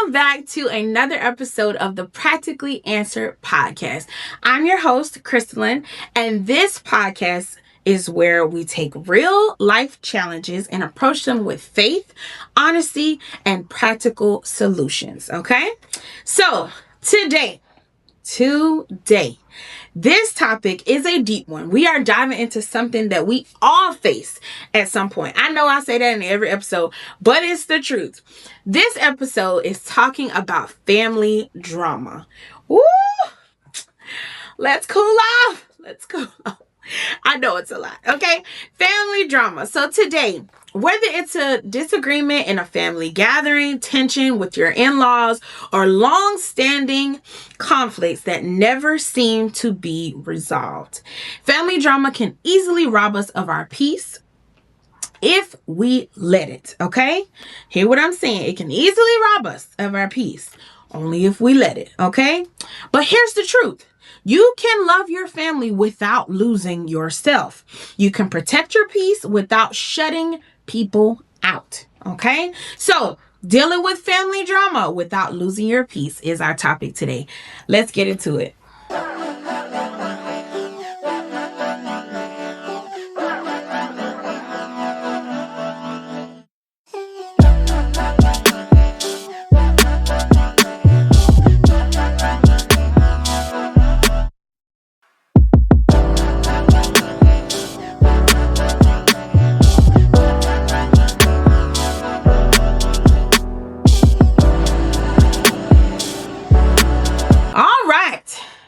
Welcome back to another episode of the Practically Answered podcast. I'm your host, Krystalin, and this podcast is where we take real life challenges and approach them with faith, honesty, and practical solutions. Okay? So today, this topic is a deep one. We are diving into something that we all face at some point. I know I say that in every episode, but it's the truth. This episode is talking about family drama. Woo! Let's cool off. I know it's a lot, okay? Family drama. So today, whether it's a disagreement in a family gathering, tension with your in-laws, or long-standing conflicts that never seem to be resolved, family drama can easily rob us of our peace if we let it, okay? Hear what I'm saying? It can easily rob us of our peace, only if we let it, okay? But here's the truth. You can love your family without losing yourself. You can protect your peace without shutting people out. Okay? So, dealing with family drama without losing your peace is our topic today. Let's get into it.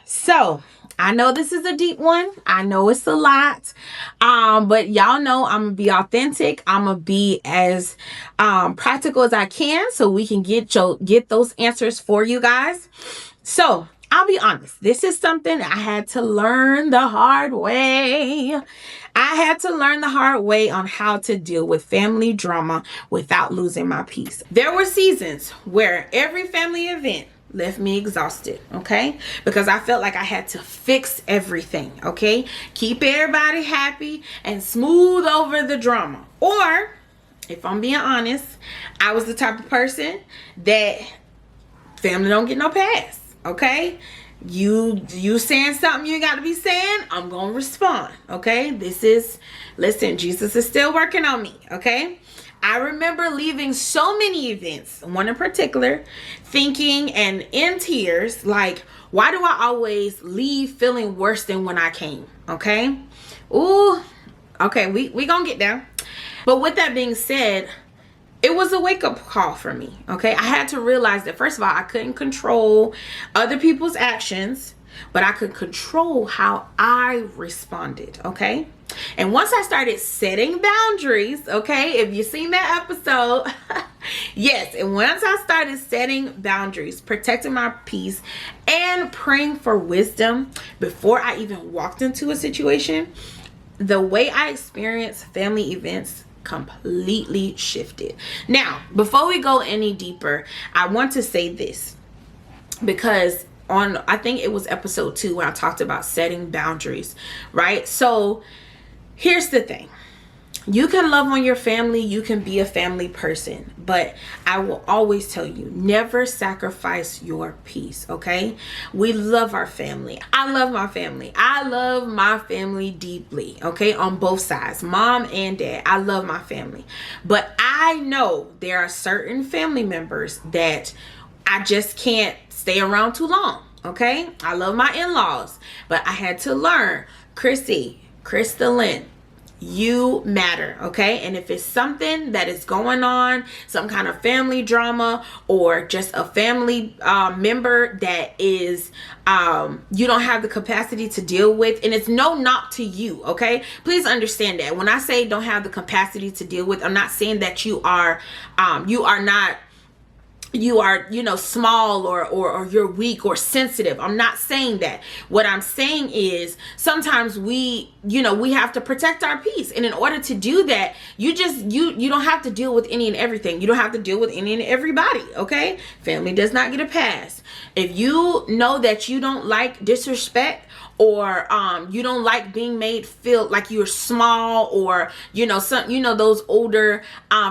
So, I know this is a deep one. I know it's a lot. But y'all know I'm going to be authentic. I'm going to be as practical as I can so we can get those answers for you guys. So, I'll be honest. This is something I had to learn the hard way. I had to learn the hard way on how to deal with family drama without losing my peace. There were seasons where every family event left me exhausted, okay? Because I felt like I had to fix everything, okay? Keep everybody happy and smooth over the drama. Or, if I'm being honest, I was the type of person that family don't get no pass, okay? You saying something you ain't got to be saying, I'm going to respond, okay? Listen, Jesus is still working on me, okay? I remember leaving so many events, one in particular, thinking and in tears, like, why do I always leave feeling worse than when I came? Okay? Ooh, okay, we gonna get there. But with that being said, it was a wake-up call for me, okay? I had to realize that, first of all, I couldn't control other people's actions, but I could control how I responded, okay? And once I started setting boundaries, okay, if you've seen that episode, yes, and once I started setting boundaries, protecting my peace, and praying for wisdom before I even walked into a situation, the way I experienced family events completely shifted. Now, before we go any deeper, I want to say this, because I think it was episode 2 when I talked about setting boundaries, right? So here's the thing. You can love on your family. You can be a family person. But I will always tell you, never sacrifice your peace, okay? We love our family. I love my family. I love my family deeply, okay? On both sides, mom and dad. I love my family. But I know there are certain family members that I just can't stay around too long, okay? I love my in-laws. But I had to learn, Krystalin, you matter, okay? And if it's something that is going on, some kind of family drama, or just a family member that is you don't have the capacity to deal with, and it's no knock to you, okay? Please understand that when I say don't have the capacity to deal with, I'm not saying that you are not, small or you're weak or sensitive. I'm not saying that. What I'm saying is sometimes we have to protect our peace. And in order to do that, you don't have to deal with any and everything. You don't have to deal with any and everybody, okay? Family does not get a pass. If you know that you don't like disrespect, or you don't like being made feel like you're small, or those older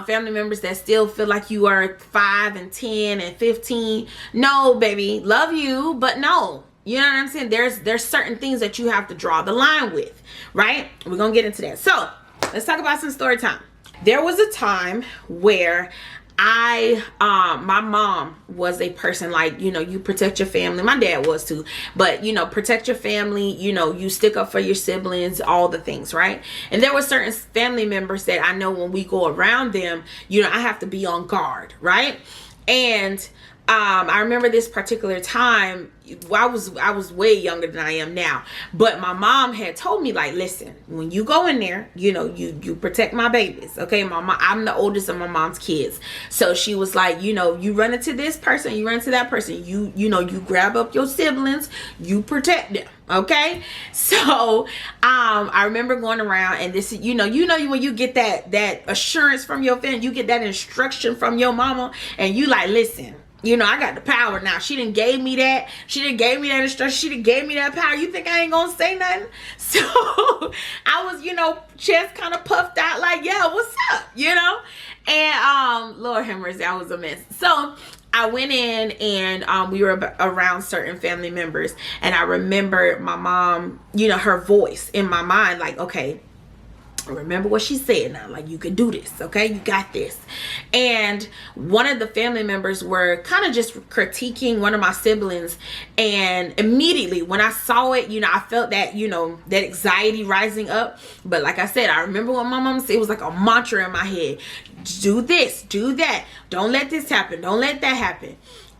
family members that still feel like you are 5 and 10 and 15. No, baby, love you, but no. You know what I'm saying? There's certain things that you have to draw the line with, right? We're gonna get into that. So let's talk about some story time. There was a time where my mom was a person like, you protect your family. My dad was too, but protect your family, you stick up for your siblings, all the things, right? And there were certain family members that I know when we go around them, I have to be on guard, right? And I remember this particular time. I was way younger than I am now, but my mom had told me, like, listen, when you go in there, you protect my babies, okay? I'm the oldest of my mom's kids, so she was like, you run into this person, you run into that person, you grab up your siblings, you protect them, okay? So I remember going around, and this is when you get that assurance from your family, you get that instruction from your mama, and you like, listen, I got the power now. She done gave me that. She done gave me that instruction. She done gave me that power. You think I ain't gonna say nothing? So I was, chest kind of puffed out like, yeah, what's up? And Lord have mercy, I was a mess. So I went in, and we were around certain family members, and I remember my mom, her voice in my mind, like, okay, remember what she said now, like, you can do this, okay, you got this. And one of the family members were kind of just critiquing one of my siblings, and immediately when I saw it, I felt that that anxiety rising up. But like I said, I remember what my mom said. It was like a mantra in my head: do this, do that, don't let this happen, don't let that happen.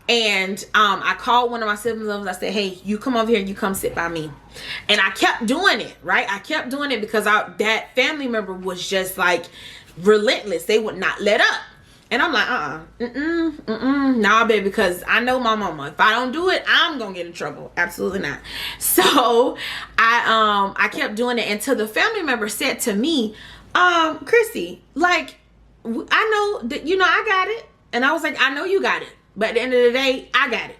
And I called one of my siblings over. I said, hey, you come over here and you come sit by me. And I kept doing it, right? I kept doing it because that family member was just like relentless. They would not let up. And I'm like, nah, baby, because I know my mama. If I don't do it, I'm gonna get in trouble. Absolutely not. So I kept doing it until the family member said to me, Chrissy, like, I know that I got it. And I was like, I know you got it. But at the end of the day, I got it.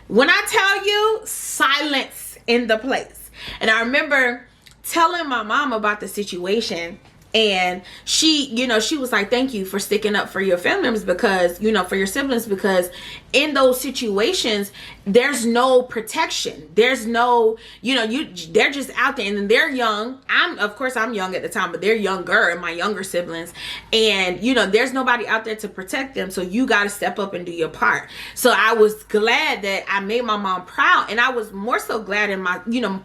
When I tell you, silence in the place. And I remember telling my mom about the situation, and she was like, thank you for sticking up for your family members, because, for your siblings, because in those situations, there's no protection. There's no, they're just out there, and they're young. Of course, I'm young at the time, but they're younger, and my younger siblings, and, there's nobody out there to protect them. So you got to step up and do your part. So I was glad that I made my mom proud, and I was more so glad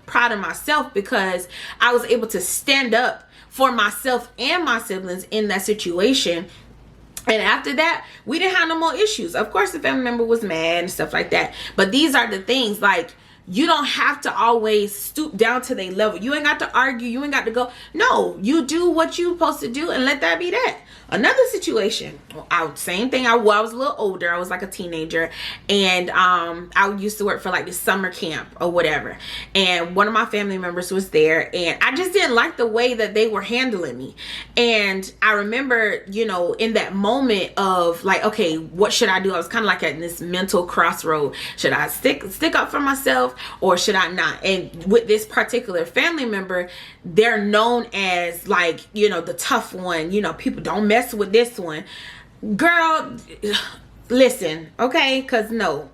proud of myself, because I was able to stand up for myself and my siblings in that situation. And after that, we didn't have no more issues. Of course, the family member was mad and stuff like that. But these are the things, like, you don't have to always stoop down to their level. You ain't got to argue. You ain't got to go. No, you do what you're supposed to do, and let that be that. Another situation, same thing. I was a little older. I was like a teenager, and I used to work for like the summer camp or whatever. And one of my family members was there, and I just didn't like the way that they were handling me. And I remember, in that moment of like, okay, what should I do? I was kind of like at this mental crossroad. Should I stick up for myself, or should I not? And with this particular family member, they're known as like, the tough one. People don't mess with this one. Girl, listen, okay? Because no,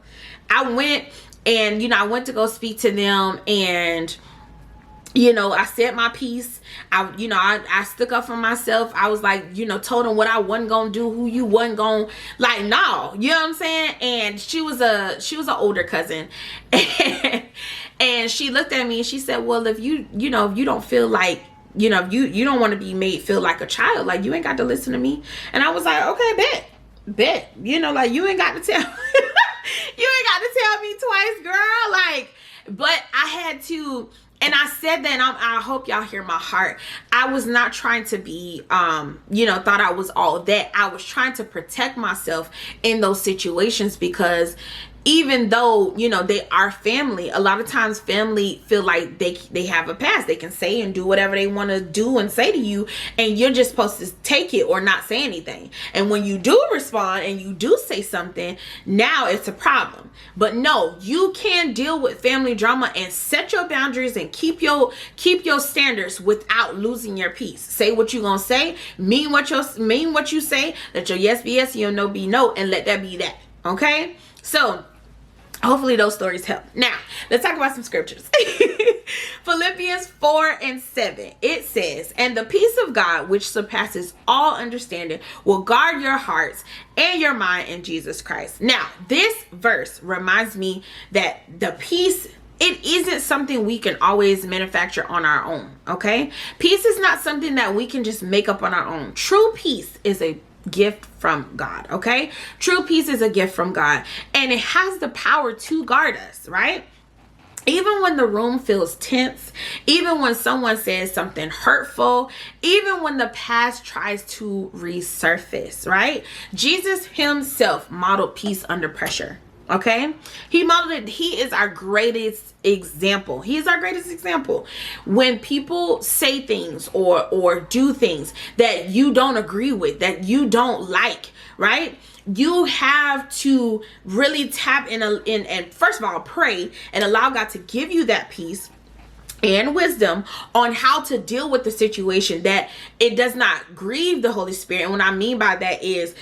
I went, and I went to go speak to them, and I said my piece. I stuck up for myself. I was like, told them what I wasn't gonna do, who you wasn't gonna, like, no, you know what I'm saying? And she was an older cousin, and she looked at me and she said, well, if you don't feel like, you don't want to be made feel like a child, like, you ain't got to listen to me. And I was like, okay, bet, like, you ain't got to tell you ain't got to tell me twice, girl. Like, but I had to. And I said that, and I hope y'all hear my heart. I was not trying to be, thought I was all that. I was trying to protect myself in those situations, because even though, you know, they are family, a lot of times family feel like they have a past. They can say and do whatever they want to do and say to you, and you're just supposed to take it or not say anything. And when you do respond and you do say something, now it's a problem. But no, you can deal with family drama and set your boundaries and keep your standards without losing your peace. Say what you're gonna say, mean what you say, let your yes be yes, your no be no, and let that be that. Okay? So hopefully those stories help. Now, let's talk about some scriptures. Philippians 4:7. It says, "And the peace of God, which surpasses all understanding, will guard your hearts and your mind in Jesus Christ." Now, this verse reminds me that the peace, it isn't something we can always manufacture on our own, okay? Peace is not something that we can just make up on our own. True peace is a gift from God, okay? True peace is a gift from God, and it has the power to guard us, right? Even when the room feels tense, even when someone says something hurtful, even when the past tries to resurface, right? Jesus himself modeled peace under pressure. Okay, he modeled it. He is our greatest example. He is our greatest example. When people say things or do things that you don't agree with, that you don't like, right? You have to really tap in and first of all pray and allow God to give you that peace and wisdom on how to deal with the situation, that it does not grieve the Holy Spirit. And what I mean by that is,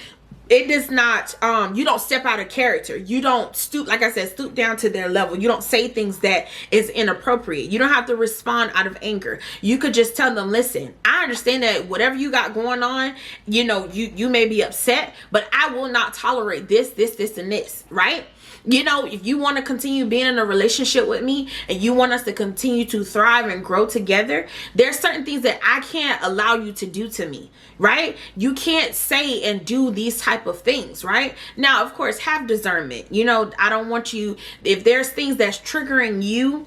it does not, you don't step out of character. You don't stoop, like I said, stoop down to their level. You don't say things that is inappropriate. You don't have to respond out of anger. You could just tell them, listen, I understand that whatever you got going on, you know, you may be upset, but I will not tolerate this, and this, right? You know, if you want to continue being in a relationship with me and you want us to continue to thrive and grow together, there's certain things that I can't allow you to do to me, right? You can't say and do these type of things, right? Now, of course, have discernment. You know, I don't want you, if there's things that's triggering you,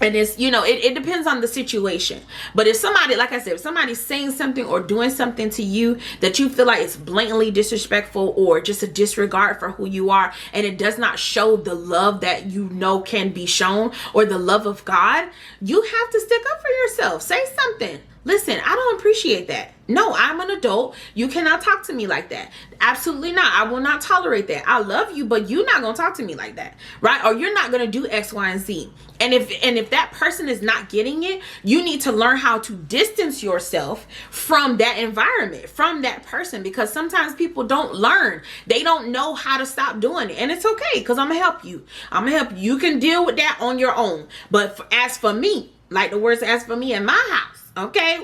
and it's, you know, it depends on the situation. But if somebody, like I said, if somebody's saying something or doing something to you that you feel like it's blatantly disrespectful or just a disregard for who you are, and it does not show the love that you know can be shown or the love of God, you have to stick up for yourself. Say something. Listen, I don't appreciate that. No, I'm an adult. You cannot talk to me like that. Absolutely not. I will not tolerate that. I love you, but you're not going to talk to me like that, right? Or you're not going to do X, Y, and Z. And if that person is not getting it, you need to learn how to distance yourself from that environment, from that person, because sometimes people don't learn. They don't know how to stop doing it. And it's okay, because I'm going to help you. I'm going to help you. You can deal with that on your own. But as for me, like the words, as for me in my house, okay,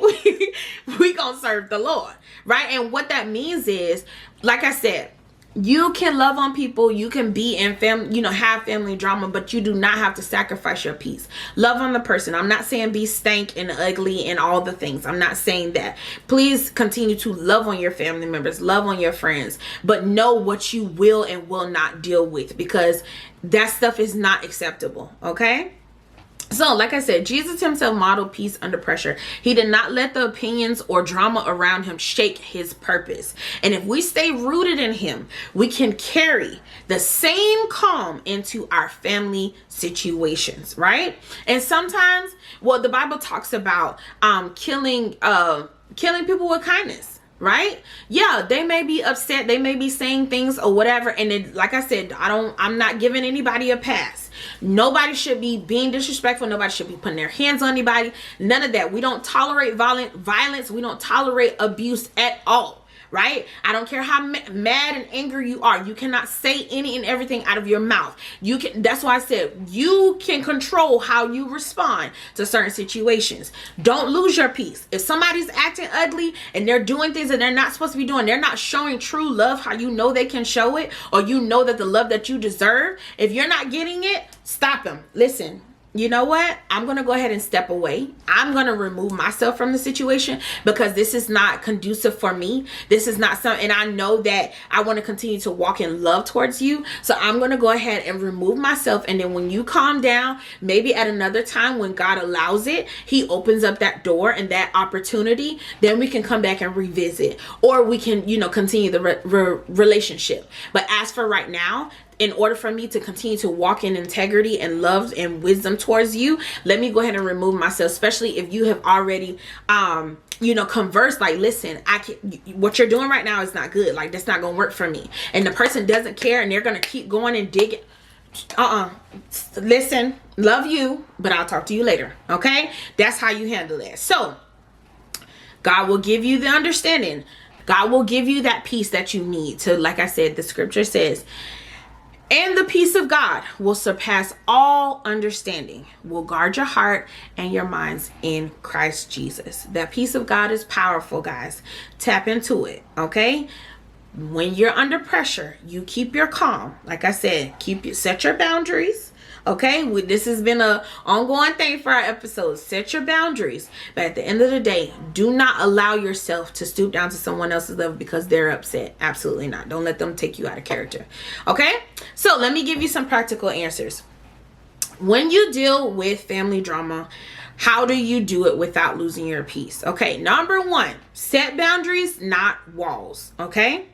we gonna serve the Lord, right? And what that means is, like I said, you can love on people, you can be in family, you know, have family drama, but you do not have to sacrifice your peace. Love on the person. I'm not saying be stank and ugly and all the things. I'm not saying that. Please continue to love on your family members, love on your friends, but know what you will and will not deal with, because that stuff is not acceptable, okay? So, like I said, Jesus himself modeled peace under pressure. He did not let the opinions or drama around him shake his purpose. And if we stay rooted in him, we can carry the same calm into our family situations, right? And sometimes, well, the Bible talks about killing people with kindness. Right? Yeah, they may be upset, they may be saying things or whatever, and it, like I said, I'm not giving anybody a pass. Nobody should be being disrespectful. Nobody should be putting their hands on anybody. None of that. We don't tolerate violence. We don't tolerate abuse at all. Right? I don't care how mad and angry you are. You cannot say any and everything out of your mouth. You can. That's why I said you can control how you respond to certain situations. Don't lose your peace. If somebody's acting ugly and they're doing things that they're not supposed to be doing, they're not showing true love how you know they can show it, or you know that the love that you deserve, if you're not getting it, stop them. Listen. You know what? I'm going to go ahead and step away. I'm going to remove myself from the situation, because this is not conducive for me. This is not something, and I know that I want to continue to walk in love towards you. So I'm going to go ahead and remove myself. And then when you calm down, maybe at another time when God allows it, he opens up that door and that opportunity, then we can come back and revisit, or we can, you know, continue the relationship. But as for right now, in order for me to continue to walk in integrity and love and wisdom towards you, let me go ahead and remove myself, especially if you have already conversed, like, listen, what you're doing right now is not good, like that's not gonna work for me, and the person doesn't care and they're gonna keep going and digging. Listen, love you, but I'll talk to you later. Okay, that's how you handle it. So God will give you the understanding. God will give you that peace that you need to, like I said, the scripture says, and the peace of God will surpass all understanding, will guard your heart and your minds in Christ Jesus. That peace of God is powerful, guys. Tap into it, okay? When you're under pressure, you keep your calm. Like I said, set your boundaries. Okay, this has been a ongoing thing for our episodes. Set your boundaries, but at the end of the day, do not allow yourself to stoop down to someone else's level because they're upset. Absolutely not. Don't let them take you out of character. Okay, so let me give you some practical answers. When you deal with family drama, how do you do it without losing your peace? Okay, number one, set boundaries, not walls. Okay.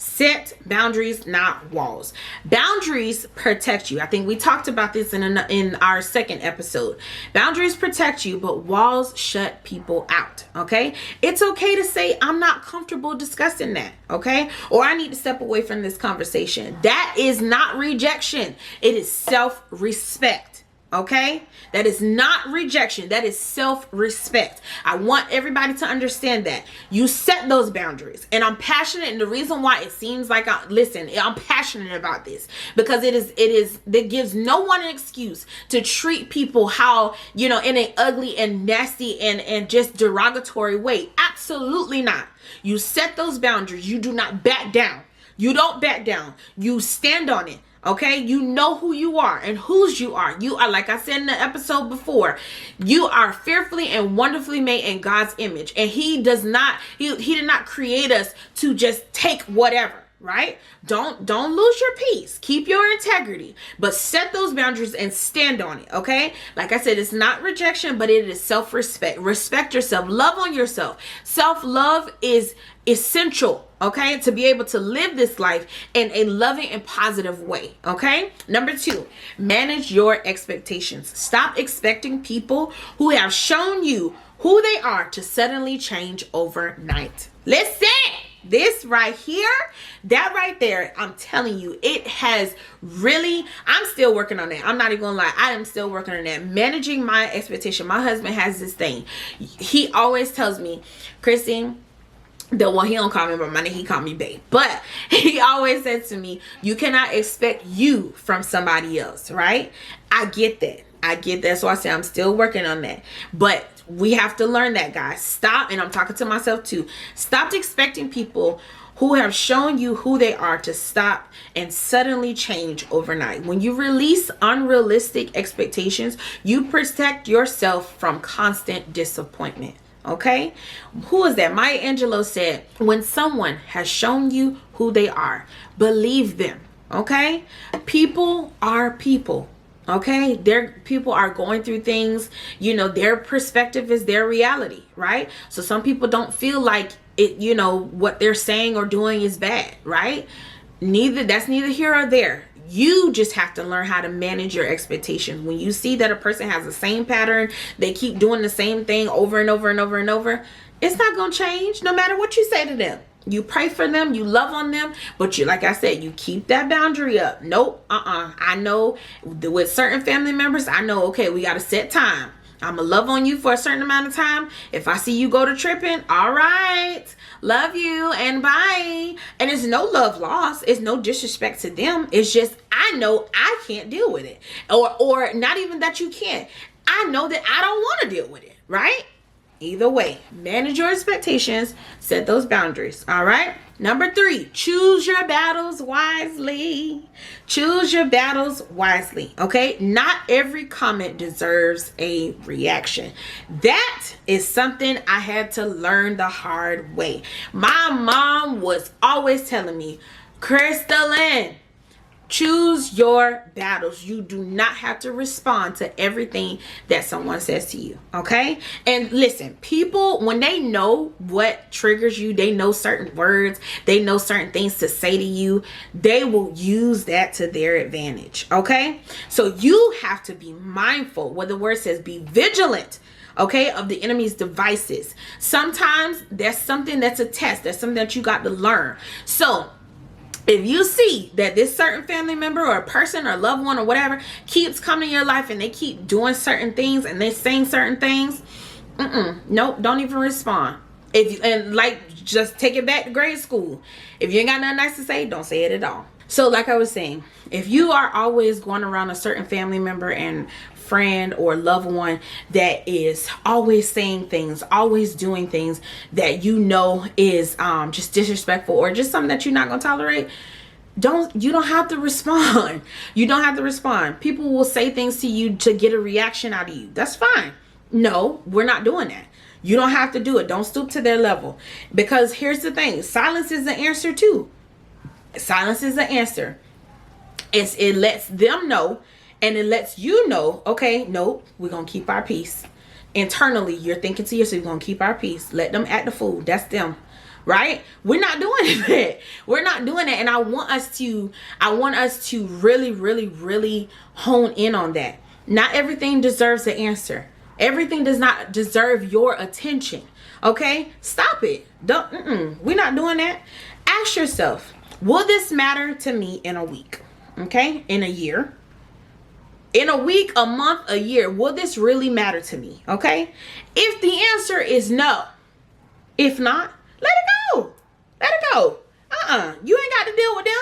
Set boundaries, not walls. Boundaries protect you. I think we talked about this in our second episode. Boundaries protect you, but walls shut people out. Okay? It's okay to say, I'm not comfortable discussing that. Okay? Or I need to step away from this conversation. That is not rejection. It is self-respect. Okay, that is not rejection. That is self-respect. I want everybody to understand that you set those boundaries, and I'm passionate. And the reason why it seems like I'm passionate about this because that gives no one an excuse to treat people how, in an ugly and nasty and just derogatory way. Absolutely not. You set those boundaries. You do not back down. You don't back down. You stand on it. Okay, you know who you are and whose you are. You are, like I said in the episode before, you are fearfully and wonderfully made in God's image. And he did not create us to just take whatever, right? Don't lose your peace. Keep your integrity, but set those boundaries and stand on it. Okay, like I said, it's not rejection, but it is self-respect. Respect yourself. Love on yourself. Self-love is essential, okay, to be able to live this life in a loving and positive way. Okay, number two, manage your expectations. Stop expecting people who have shown you who they are to suddenly change overnight. Listen, this right here, that right there, I'm telling you, it has really, I'm still working on that. I'm not even gonna lie, I am still working on that. Managing my expectation. My husband has this thing. He always tells me, Krystalin, he don't call me by my name, he call me babe. But he always says to me, you cannot expect you from somebody else, right? I get that. So I say I'm still working on that. But we have to learn that, guys. Stop, and I'm talking to myself too. Stop expecting people who have shown you who they are to stop and suddenly change overnight. When you release unrealistic expectations, you protect yourself from constant disappointment. Okay, who is that? Maya Angelou said, when someone has shown you who they are, believe them. Okay, people are people. Okay, people are going through things, their perspective is their reality, right? So some people don't feel like it, what they're saying or doing is bad, right? That's neither here or there. You just have to learn how to manage your expectations. When you see that a person has the same pattern, they keep doing the same thing over and over and over and over, it's not going to change no matter what you say to them. You pray for them, you love on them, but like I said, you keep that boundary up. Nope, I know with certain family members, I know, okay, we got to set time. I'm going to love on you for a certain amount of time. If I see you go to tripping, all right, love you and bye. And it's no love lost. It's no disrespect to them. It's just, I know I can't deal with it. Or not even that you can't. I know that I don't want to deal with it, right? Either way, manage your expectations, set those boundaries. All right. Number three, choose your battles wisely. Choose your battles wisely. Okay. Not every comment deserves a reaction. That is something I had to learn the hard way. My mom was always telling me, Krystalin, Choose your battles. You do not have to respond to everything that someone says to you. Okay? And listen, people, when they know what triggers you, they know certain words, they know certain things to say to you, they will use that to their advantage. Okay? So you have to be mindful. What the word says, be vigilant, okay, of the enemy's devices. Sometimes that's something that's a test. That's something that you got to learn. So if you see that this certain family member or a person or loved one or whatever keeps coming in your life and they keep doing certain things and they saying certain things, nope, don't even respond. Just take it back to grade school. If you ain't got nothing nice to say, don't say it at all. So like I was saying, if you are always going around a certain family member and friend or loved one that is always saying things, always doing things that you know is just disrespectful or just something that you're not going to tolerate, you don't have to respond. You don't have to respond. People will say things to you to get a reaction out of you. That's fine. No, we're not doing that. You don't have to do it. Don't stoop to their level. Because here's the thing. Silence is the answer too. Silence is the answer. It lets them know, and it lets you know, okay, nope, we're going to keep our peace. Internally, you're thinking to yourself, we're going to keep our peace. Let them act the fool. That's them. Right? We're not doing that. We're not doing that. And I want us to really, really, really hone in on that. Not everything deserves an answer. Everything does not deserve your attention. Okay? Stop it. We're not doing that. Ask yourself, will this matter to me in a week? Okay? In a year? In a week, a month, a year? Will this really matter to me? Okay? If the answer is no, if not, let it go. Let it go. You ain't got to deal with them.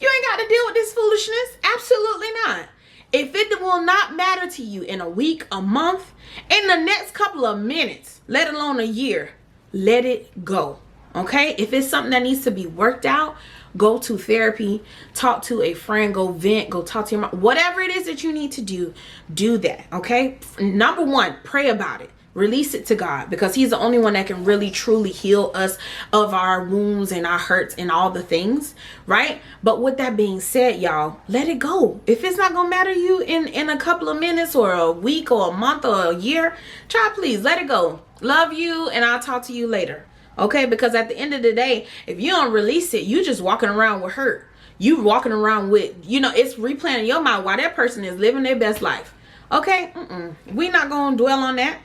You ain't got to deal with this foolishness. Absolutely not. If it will not matter to you in a week, a month, in the next couple of minutes, let alone a year, let it go. Okay? If it's something that needs to be worked out, go to therapy, talk to a friend, go vent, go talk to your mom. Whatever it is that you need to do that. Okay? Number one, pray about it. Release it to God, because he's the only one that can really truly heal us of our wounds and our hurts and all the things, right? But with that being said, y'all, let it go. If it's not gonna matter to you in a couple of minutes or a week or a month or a year, child, please let it go. Love you, and I'll talk to you later. Okay? Because at the end of the day, if you don't release it, you just walking around with hurt. You walking around with, it's replaying in your mind why that person is living their best life. Okay? We're not gonna dwell on that.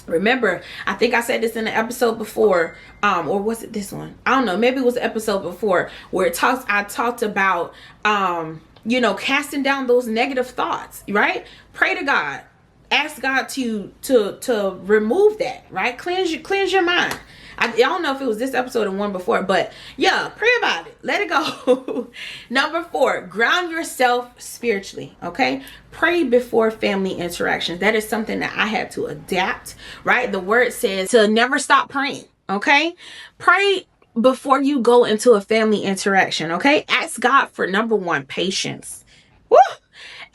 Remember, I think I said this in the episode before, or was it this one? I don't know. Maybe it was the episode before where I talked about, casting down those negative thoughts, right? Pray to God. Ask God to remove that, right? Cleanse your mind. I don't know if it was this episode or one before, but yeah, pray about it. Let it go. Number 4, ground yourself spiritually. Okay. Pray before family interactions. That is something that I had to adapt, right? The word says to never stop praying. Okay. Pray before you go into a family interaction. Okay. Ask God for, number 1, patience. Woo!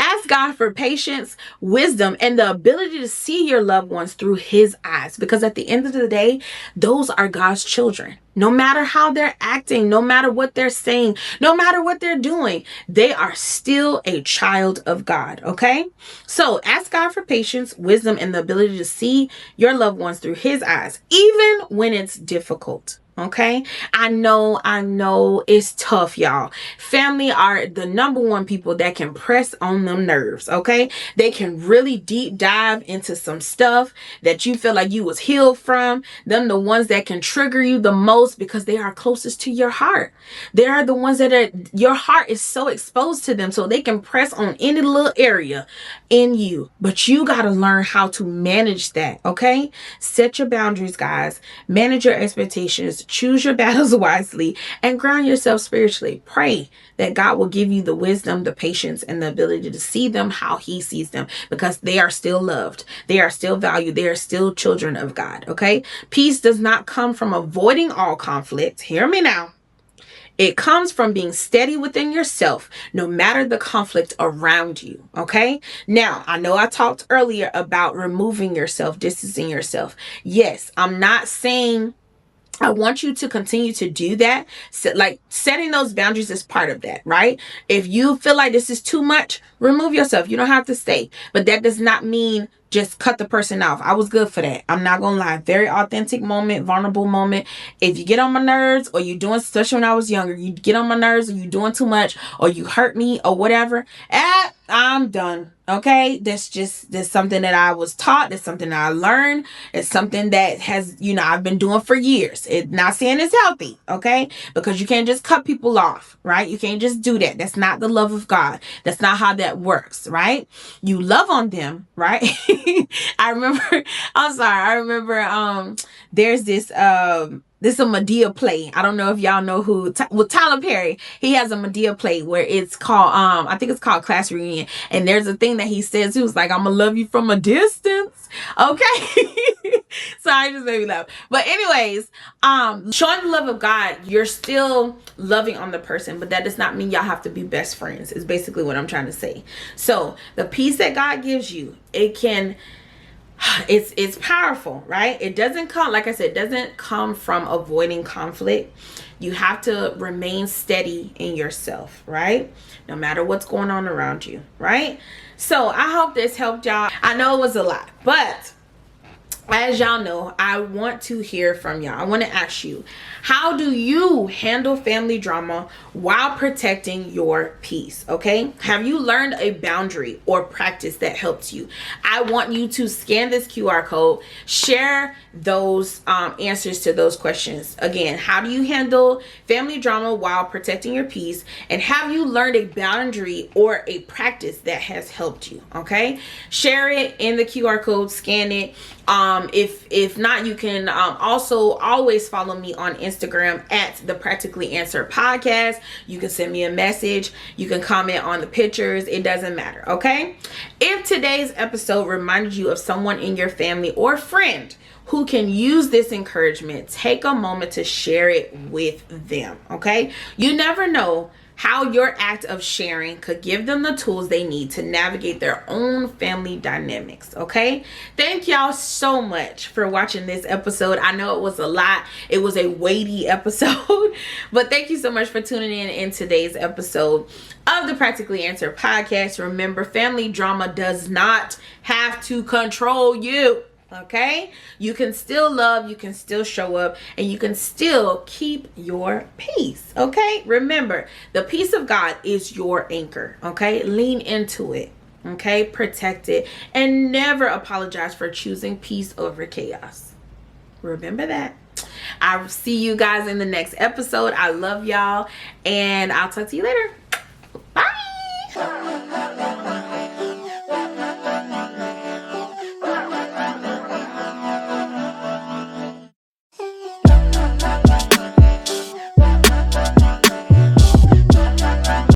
Ask God for patience, wisdom, and the ability to see your loved ones through his eyes. Because at the end of the day, those are God's children. No matter how they're acting, no matter what they're saying, no matter what they're doing, they are still a child of God. Okay? So ask God for patience, wisdom, and the ability to see your loved ones through his eyes, even when it's difficult. Okay? I know it's tough, y'all. Family are the number 1 people that can press on them nerves. Okay? They can really deep dive into some stuff that you feel like you was healed from. Them the ones that can trigger you the most because they are closest to your heart. They are the ones that your heart is so exposed to them, so they can press on any little area in you. But you got to learn how to manage that. Okay? Set your boundaries, guys. Manage your expectations. Choose your battles wisely and ground yourself spiritually. Pray that God will give you the wisdom, the patience, and the ability to see them how he sees them, because they are still loved. They are still valued. They are still children of God. Okay? Peace does not come from avoiding all conflict. Hear me now. It comes from being steady within yourself, no matter the conflict around you. Okay? Now, I know I talked earlier about removing yourself, distancing yourself. Yes, I'm not saying I want you to continue to do that. So, like, setting those boundaries is part of that, right? If you feel like this is too much, remove yourself. You don't have to stay. But that does not mean just cut the person off. I was good for that. I'm not going to lie. Very authentic moment, vulnerable moment. If you get on my nerves, or you're doing, especially when I was younger, you get on my nerves, or you're doing too much, or you hurt me, or whatever, I'm done. Okay, that's something that I was taught. That's something that I learned. It's something that has, I've been doing for years. It not saying it's healthy, okay? Because you can't just cut people off, right? You can't just do that. That's not the love of God. That's not how that works, right? You love on them, right? I remember there's this this is a Medea play. I don't know if y'all know who, with Tyler Perry, he has a Medea play where it's called, I think it's called Class Reunion. And there's a thing that he says, he was like, I'm gonna love you from a distance. Okay. Sorry, just made me laugh. But anyways, showing the love of God, you're still loving on the person, but that does not mean y'all have to be best friends, is basically what I'm trying to say. So the peace that God gives you, it's powerful, right? It doesn't come, like I said, it doesn't come from avoiding conflict. You have to remain steady in yourself, right? No matter what's going on around you, right? So I hope this helped y'all. I know it was a lot, but as y'all know, I want to hear from y'all. I want to ask you, how do you handle family drama while protecting your peace? Okay. Have you learned a boundary or practice that helps you? I want you to scan this QR code, share those answers to those questions. Again, how do you handle family drama while protecting your peace? And have you learned a boundary or a practice that has helped you? Okay. Share it in the QR code, scan it. If not, you can also always follow me on Instagram at the Practically Answered Podcast. You can send me a message. You can comment on the pictures. It doesn't matter. Okay. If today's episode reminded you of someone in your family or friend who can use this encouragement, take a moment to share it with them. Okay. You never know how your act of sharing could give them the tools they need to navigate their own family dynamics. Okay. Thank y'all so much for watching this episode. I know it was a lot. It was a weighty episode, but thank you so much for tuning in today's episode of the Practically Answered Podcast. Remember, family drama does not have to control you. Okay, you can still love, you can still show up, and you can still keep your peace. Okay, remember, the peace of God is your anchor. Okay, lean into it. Okay, protect it, and never apologize for choosing peace over chaos. Remember that. I'll see you guys in the next episode. I love y'all, and I'll talk to you later.